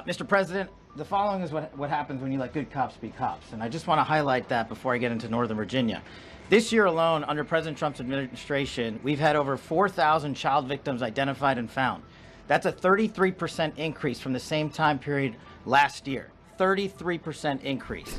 Mr. President, the following is what happens when you let good cops be cops. And I just want to highlight that before I get into Northern Virginia. This year alone, under President Trump's administration, we've had over 4,000 child victims identified and found. That's a 33% increase from the same time period last year. 33% increase.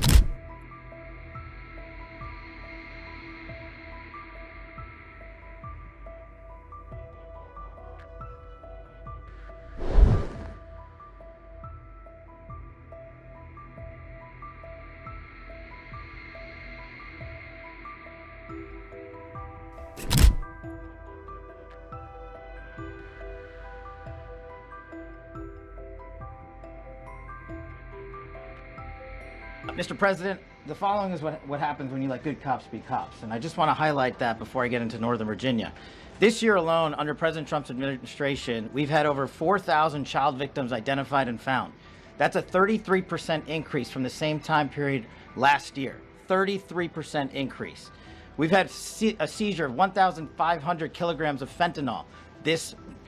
Mr. President, the following is what happens when you let good cops be cops. And I just want to highlight that before I get into Northern Virginia. This year alone, under President Trump's administration, we've had over 4,000 child victims identified and found. That's a 33% increase from the same time period last year. 33% increase. We've had a seizure of 1,500 kilograms of fentanyl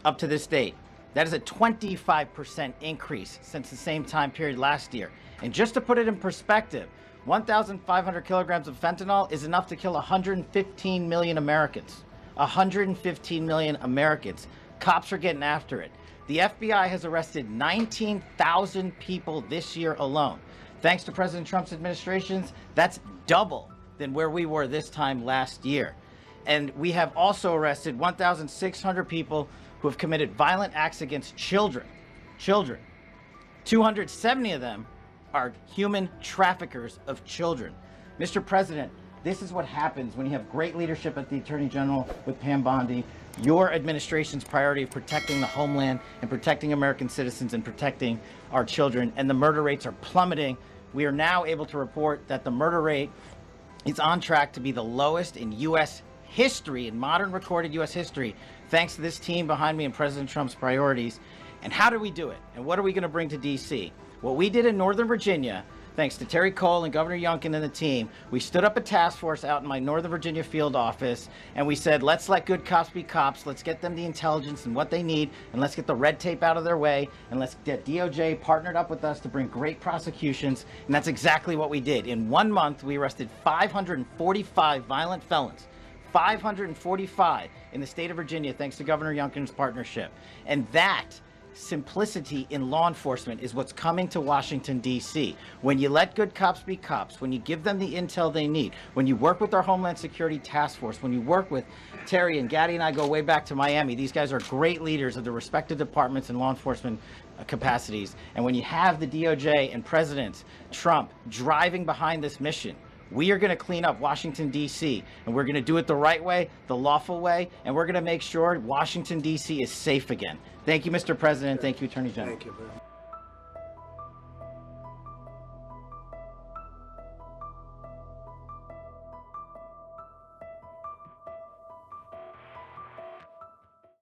up to this date. That is a 25% increase since the same time period last year. And just to put it in perspective, 1,500 kilograms of fentanyl is enough to kill 115 million Americans. 115 million Americans. Cops are getting after it. The FBI has arrested 19,000 people this year alone. Thanks to President Trump's administrations, that's double than where we were this time last year. And we have also arrested 1,600 people who have committed violent acts against children. 270 of them are human traffickers of children. Mr. President, this is what happens when you have great leadership at the Attorney General with Pam Bondi. Your administration's priority of protecting the homeland and protecting American citizens and protecting our children, and the murder rates are plummeting. We are now able to report that the murder rate is on track to be the lowest in U.S. history, in modern recorded U.S. history, thanks to this team behind me and President Trump's priorities. And how do we do it? And what are we going to bring to D.C.? What we did in Northern Virginia, thanks to Terry Cole and Governor Youngkin and the team, we stood up a task force out in my Northern Virginia field office, and we said, let's let good cops be cops. Let's get them the intelligence and what they need, and let's get the red tape out of their way, and let's get DOJ partnered up with us to bring great prosecutions. And that's exactly what we did. In 1 month, we arrested 545 violent felons. 545 in the state of Virginia, thanks to Governor Youngkin's partnership. And that simplicity in law enforcement is what's coming to Washington, D.C. When you let good cops be cops, when you give them the intel they need, when you work with our Homeland Security Task Force, when you work with Terry and Gaddy, and I go way back to Miami. These guys are great leaders of the respective departments and law enforcement capacities. And when you have the DOJ and President Trump driving behind this mission, we are going to clean up Washington, D.C., and we're going to do it the right way, the lawful way, and we're going to make sure Washington, D.C. is safe again. Thank you, Mr. President. Thank you, Attorney General. Thank you,